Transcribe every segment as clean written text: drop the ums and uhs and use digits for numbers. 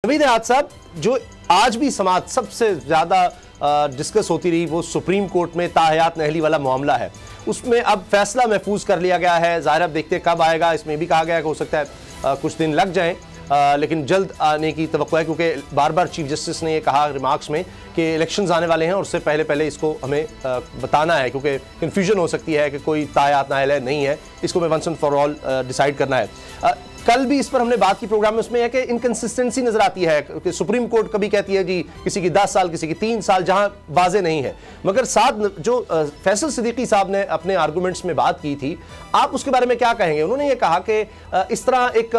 नवीद निहाद साहब, जो आज भी समाज सबसे ज़्यादा डिस्कस होती रही वो सुप्रीम कोर्ट में ताहयात नहली वाला मामला है। उसमें अब फैसला महफूज कर लिया गया है। ज़ाहिर अब देखते कब आएगा। इसमें भी कहा गया कि हो सकता है कुछ दिन लग जाएं, लेकिन जल्द आने की तवक्को है, क्योंकि बार बार चीफ जस्टिस ने ये कहा रिमार्क्स में कि इलेक्शंस आने वाले हैं और उससे पहले पहले इसको हमें बताना है, क्योंकि कन्फ्यूजन हो सकती है कि कोई ताहयात नाहिल है नहीं है, इसको हमें once and for all decide करना है। कल भी इस पर हमने बात की प्रोग्राम में, उसमें है कि इनकंसिस्टेंसी नजर आती है कि सुप्रीम कोर्ट कभी कहती है जी किसी की 10 साल किसी की 3 साल, जहां वाजे नहीं है, मगर साथ जो फैसल सिद्दीकी साहब ने अपने आर्गुमेंट्स में बात की थी, आप उसके बारे में क्या कहेंगे? उन्होंने ये कहा कि इस तरह एक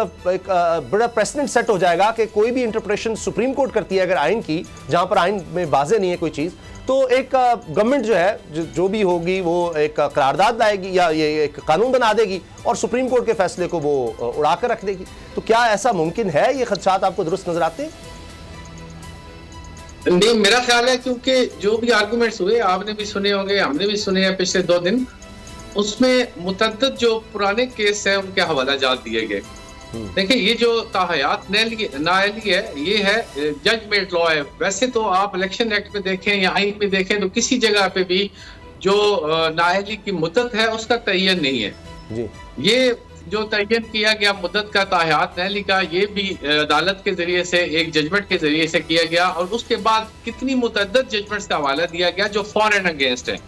बड़ा प्रेसिडेंट सेट हो जाएगा कि कोई भी इंटरप्रिटेशन सुप्रीम कोर्ट करती है अगर आइन की, जहां पर आइन में वाजे नहीं है कोई चीज, तो एक गवर्नमेंट जो है जो भी होगी वो एक करारदाद लाएगी या ये एक कानून बना देगी और सुप्रीम कोर्ट के फैसले को वो उड़ा कर रख देगी। तो क्या ऐसा मुमकिन है? ये खदशात आपको दुरुस्त नजर आते हैं? नहीं, मेरा ख्याल है क्योंकि जो भी आर्गुमेंट्स हुए आपने भी सुने होंगे, हमने भी सुने हैं पिछले 2 दिन, उसमें मुतअद्दिद जो पुराने केस हैं उनके हवाला जात दिए गए। देखिए, ये जो ताहयात नाअहली है, ये है जजमेंट लॉ है। वैसे तो आप इलेक्शन एक्ट में देखें या आइन में देखें तो किसी जगह पे भी जो नाअहली की मुद्दत है उसका तयन नहीं है जी। ये जो तयन किया गया मुद्दत का ताहयात नाअहली का, ये भी अदालत के जरिए से एक जजमेंट के जरिए से किया गया, और उसके बाद कितनी मुतअद्दिद जजमेंट्स का हवाला दिया गया जो फॉर एंड अगेंस्ट है।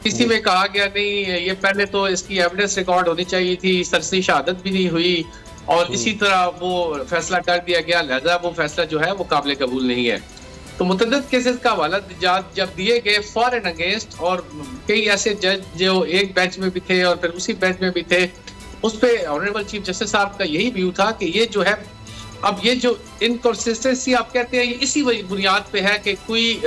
किसी में कहा गया नहीं, ये पहले तो इसकी एविडेंस रिकॉर्ड होनी चाहिए थी, सरसी शहादत भी नहीं हुई, और इसी तरह वो फैसला कर दिया गया, लिहाजा वो फैसला जो है वो काबिल कबूल नहीं है। तो मुतअद्दिद केसेस का हवाला जब दिए गए फॉर एंड अगेंस्ट, और कई ऐसे जज जो एक बेंच में भी थे और फिर उसी बेंच में भी थे, उस पे ऑनरेबल चीफ जस्टिस साहब का यही व्यू था कि ये जो है, अब ये जो इनकंसिस्टेंसी आप कहते हैं, ये इसी बुनियाद पे है कि कोई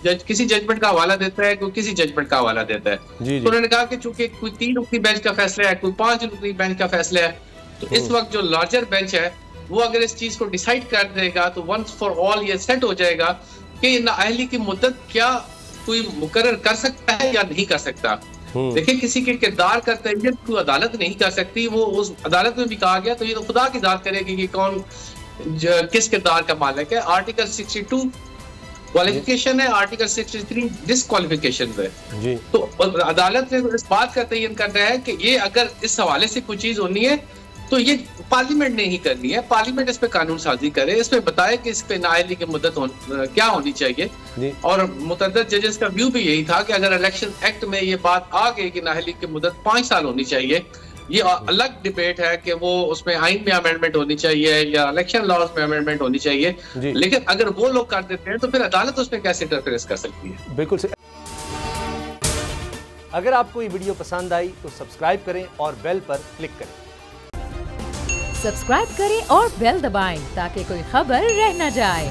जज किसी जजमेंट का हवाला देता है, कोई किसी जजमेंट का हवाला देता है। तो उन्होंने कहा कि चूंकि कोई 3 रुकनी बेंच का फैसला है, कोई 5 रुकनी बेंच का फैसला है, तो इस वक्त जो लार्जर बेंच है वो अगर इस चीज को डिसाइड कर देगा तो वंस फॉर ऑल ये सेट हो जाएगा कि नाअहली की मुद्दत क्या कोई मुकर्रर कर सकता है या नहीं कर सकता। देखिए, किसी के किरदार का तयन कोई अदालत नहीं कर सकती। वो उस अदालत में भी कहा गया, तो ये तो खुदा की जात करेगी कि कौन किस किरदार का मालिक है। आर्टिकल 62 क्वालिफिकेशन है, आर्टिकल 63 डिसक्वालिफिकेशन है। तो अदालत ने इस बात का तयन करना है कि ये अगर इस हवाले से कोई चीज होनी है तो ये पार्लियामेंट ने ही करनी है। पार्लियामेंट इस पे कानून साजी करे, इस पे बताए कि इस पे नाअहली की मुद्दत क्या होनी चाहिए। और मुतअद्दिद जजेस का व्यू भी यही था कि अगर इलेक्शन एक्ट में ये बात आ गई कि नाअहली की मुद्दत 5 साल होनी चाहिए, ये अलग डिबेट है कि वो उसमें आइन में अमेंडमेंट होनी चाहिए या इलेक्शन लॉज में अमेंडमेंट होनी चाहिए, लेकिन अगर वो लोग कर देते हैं तो फिर अदालत उसमें कैसे इंटरफेरेंस कर सकती है? बिल्कुल। अगर आपको ये वीडियो पसंद आई तो सब्सक्राइब करें और बेल पर क्लिक करें। सब्सक्राइब करें और बेल दबाएं ताकि कोई खबर रह न जाए।